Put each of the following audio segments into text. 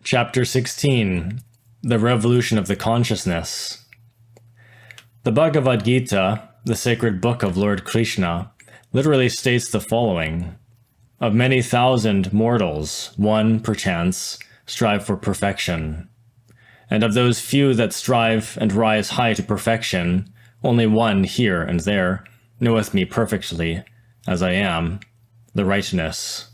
Chapter 16. The Revolution of the Consciousness. The Bhagavad Gita, the sacred book of Lord Krishna, literally states the following: of many thousand mortals, one, perchance, strive for perfection. And of those few that strive and rise high to perfection, only one here and there knoweth me perfectly, as I am, the rightness.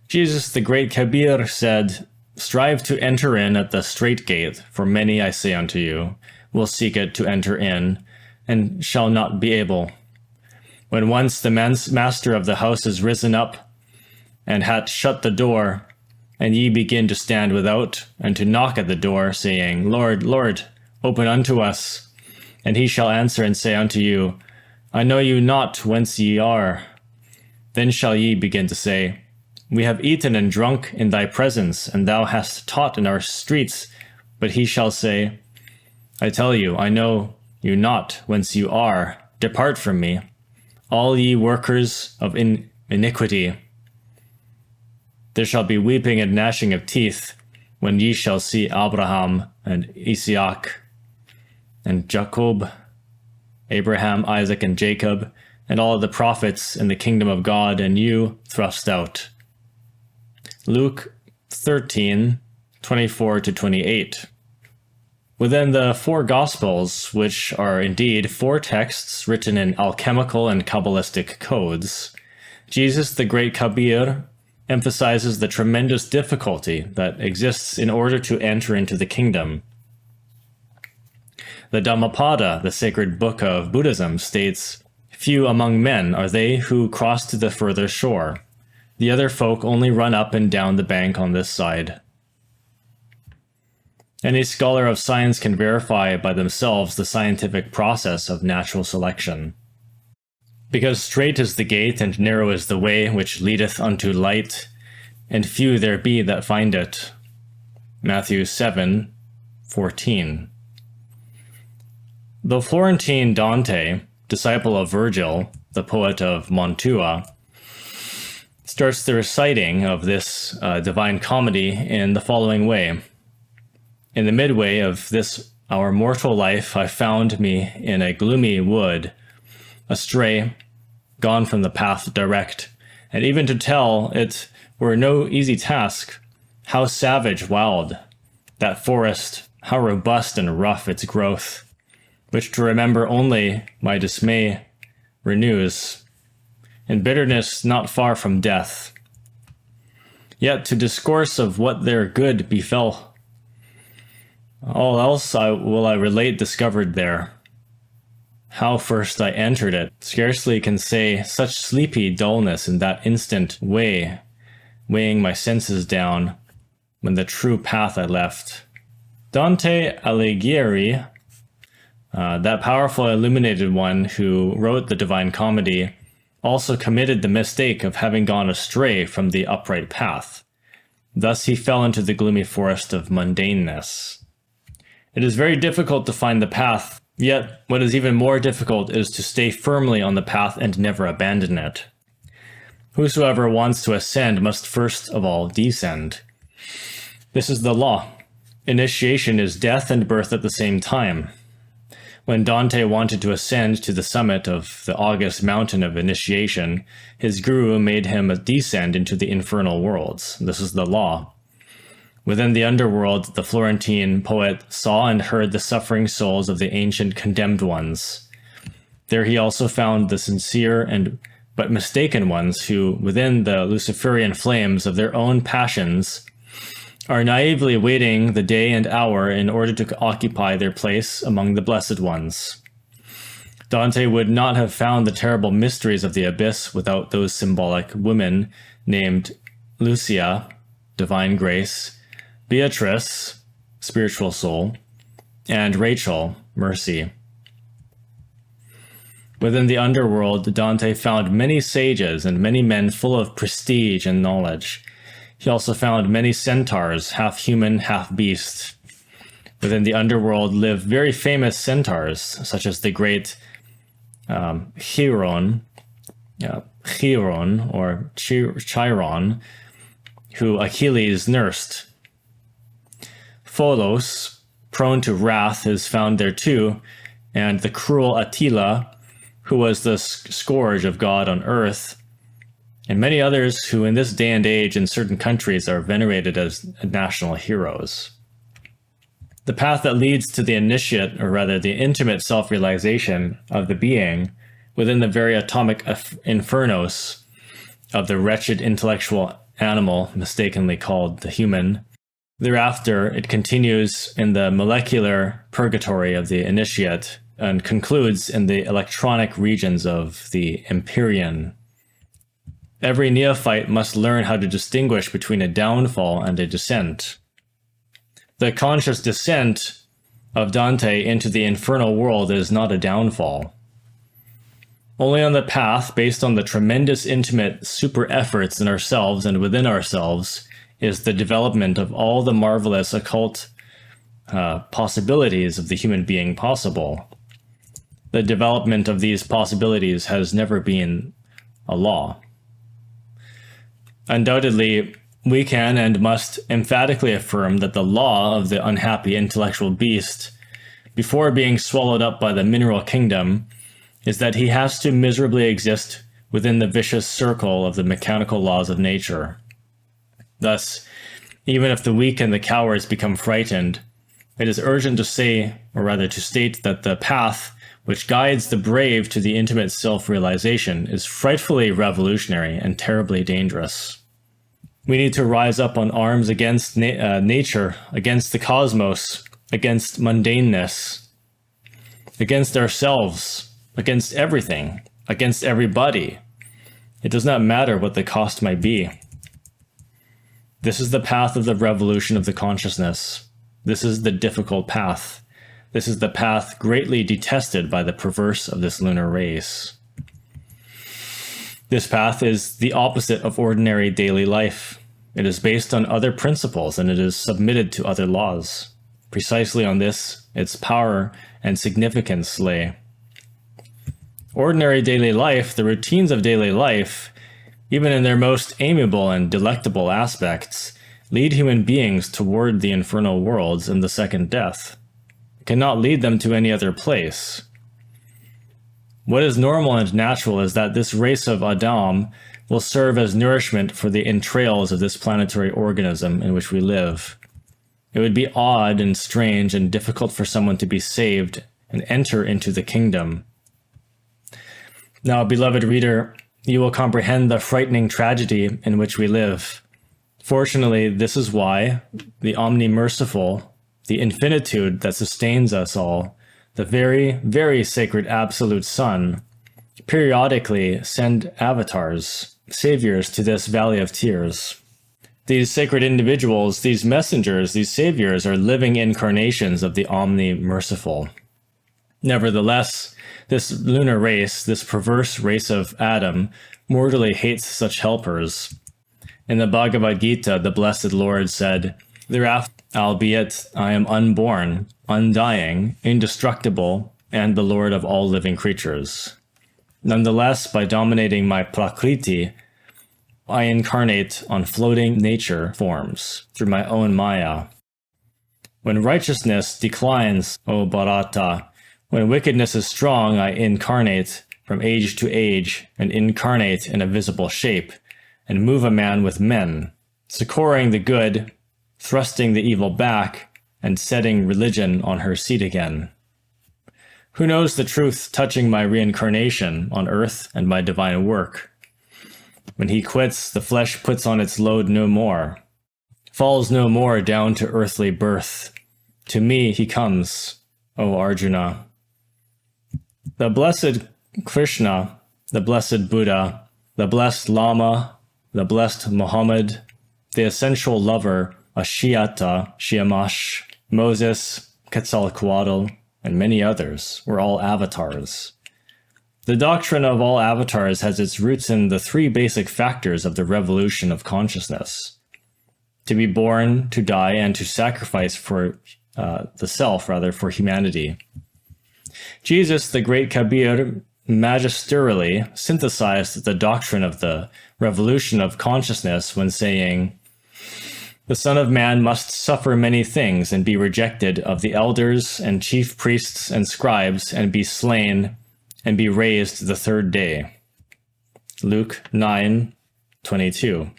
Jesus the great Kabir said, strive to enter in at the strait gate, for many, I say unto you, will seek it to enter in, and shall not be able. When once the master of the house is risen up, and hath shut the door, and ye begin to stand without, and to knock at the door, saying, Lord, Lord, open unto us. And he shall answer and say unto you, I know you not whence ye are. Then shall ye begin to say, we have eaten and drunk in thy presence, and thou hast taught in our streets. But he shall say, I tell you, I know you not whence you are. Depart from me, all ye workers of iniquity. There shall be weeping and gnashing of teeth when ye shall see Abraham and Isaac and Jacob, Abraham, Isaac, and Jacob, and all the prophets in the kingdom of God, and you thrust out. Luke 13:24-28. Within the four Gospels, which are indeed four texts written in alchemical and Kabbalistic codes, Jesus the Great Kabir emphasizes the tremendous difficulty that exists in order to enter into the kingdom. The Dhammapada, the sacred book of Buddhism, states, few among men are they who cross to the further shore. The other folk only run up and down the bank on this side. Any scholar of science can verify by themselves the scientific process of natural selection. Because strait is the gate and narrow is the way which leadeth unto light, and few there be that find it. Matthew 7:14. The Florentine Dante, disciple of Virgil, the poet of Mantua, starts the reciting of this divine comedy in the following way. In the midway of this our mortal life I found me in a gloomy wood, astray, gone from the path direct, and even to tell it were no easy task. How savage, wild, that forest, how robust and rough its growth, which to remember only my dismay renews, in bitterness not far from death. Yet to discourse of what there good befell, all else will I relate discovered there. How first I entered it, scarcely can say, such sleepy dullness in that instant weighing my senses down, when the true path I left. Dante Alighieri, that powerful illuminated one who wrote the Divine Comedy, also committed the mistake of having gone astray from the upright path. Thus he fell into the gloomy forest of mundaneness. It is very difficult to find the path, yet what is even more difficult is to stay firmly on the path and never abandon it. Whosoever wants to ascend must first of all descend. This is the law. Initiation is death and birth at the same time. When Dante wanted to ascend to the summit of the august mountain of initiation, his guru made him descend into the infernal worlds. This is the law. Within the underworld, the Florentine poet saw and heard the suffering souls of the ancient condemned ones. There he also found the sincere but mistaken ones who, within the Luciferian flames of their own passions, are naively waiting the day and hour in order to occupy their place among the blessed ones. Dante would not have found the terrible mysteries of the abyss without those symbolic women named Lucia, divine grace, Beatrice, spiritual soul, and Rachel, mercy. Within the underworld, Dante found many sages and many men full of prestige and knowledge. He also found many centaurs, half human, half beast. Within the underworld live very famous centaurs, such as the great Chiron, or Chiron, who Achilles nursed, Pholos, prone to wrath, is found there too, and the cruel Attila, who was the scourge of God on earth, and many others who in this day and age in certain countries are venerated as national heroes. The path that leads to the initiate, or rather the intimate self-realization of the being within the very atomic infernos of the wretched intellectual animal mistakenly called the human. Thereafter, it continues in the molecular purgatory of the initiate and concludes in the electronic regions of the empyrean. Every neophyte must learn how to distinguish between a downfall and a descent. The conscious descent of Dante into the infernal world is not a downfall. Only on the path, based on the tremendous intimate super efforts in ourselves and within ourselves, is the development of all the marvelous occult possibilities of the human being possible. The development of these possibilities has never been a law. Undoubtedly, we can and must emphatically affirm that the law of the unhappy intellectual beast, before being swallowed up by the mineral kingdom, is that he has to miserably exist within the vicious circle of the mechanical laws of nature. Thus, even if the weak and the cowards become frightened, it is urgent to say, or rather to state, that the path which guides the brave to the intimate self-realization is frightfully revolutionary and terribly dangerous. We need to rise up on arms against nature, against the cosmos, against mundaneness, against ourselves, against everything, against everybody. It does not matter what the cost might be. This is the path of the revolution of the consciousness. This is the difficult path. This is the path greatly detested by the perverse of this lunar race. This path is the opposite of ordinary daily life. It is based on other principles and it is submitted to other laws. Precisely on this, its power and significance lay. Ordinary daily life, the routines of daily life, even in their most amiable and delectable aspects, lead human beings toward the infernal worlds and the second death. It cannot lead them to any other place. What is normal and natural is that this race of Adam will serve as nourishment for the entrails of this planetary organism in which we live. It would be odd and strange and difficult for someone to be saved and enter into the kingdom. Now, beloved reader, you will comprehend the frightening tragedy in which we live. Fortunately, this is why the omni-merciful, the infinitude that sustains us all, the very, very sacred absolute Son, periodically send avatars, saviors to this valley of tears. These sacred individuals, these messengers, these saviors are living incarnations of the omni-merciful. Nevertheless, this lunar race, this perverse race of Adam, mortally hates such helpers. In the Bhagavad Gita, the Blessed Lord said, "Thereafter, albeit I am unborn, undying, indestructible, and the Lord of all living creatures. Nonetheless, by dominating my prakriti, I incarnate on floating nature forms through my own maya. When righteousness declines, O Bharata, when wickedness is strong, I incarnate from age to age and incarnate in a visible shape and move a man with men, succoring the good, thrusting the evil back, and setting religion on her seat again. Who knows the truth touching my reincarnation on earth and my divine work? When he quits, the flesh puts on its load no more, falls no more down to earthly birth. To me he comes, O Arjuna." The blessed Krishna, the blessed Buddha, the blessed Lama, the blessed Muhammad, the essential lover, Ashiata, Shamash, Moses, Quetzalcoatl, and many others were all avatars. The doctrine of all avatars has its roots in the three basic factors of the revolution of consciousness: to be born, to die, and to sacrifice for for humanity. Jesus, the great Kabir, magisterially synthesized the doctrine of the revolution of consciousness when saying, The Son of Man must suffer many things and be rejected of the elders and chief priests and scribes and be slain and be raised the third day. Luke 9:22.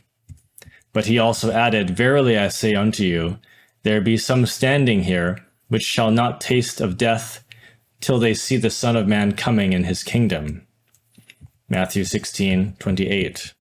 But he also added, Verily I say unto you, there be some standing here which shall not taste of death till they see the Son of Man coming in his kingdom. Matthew 16:28.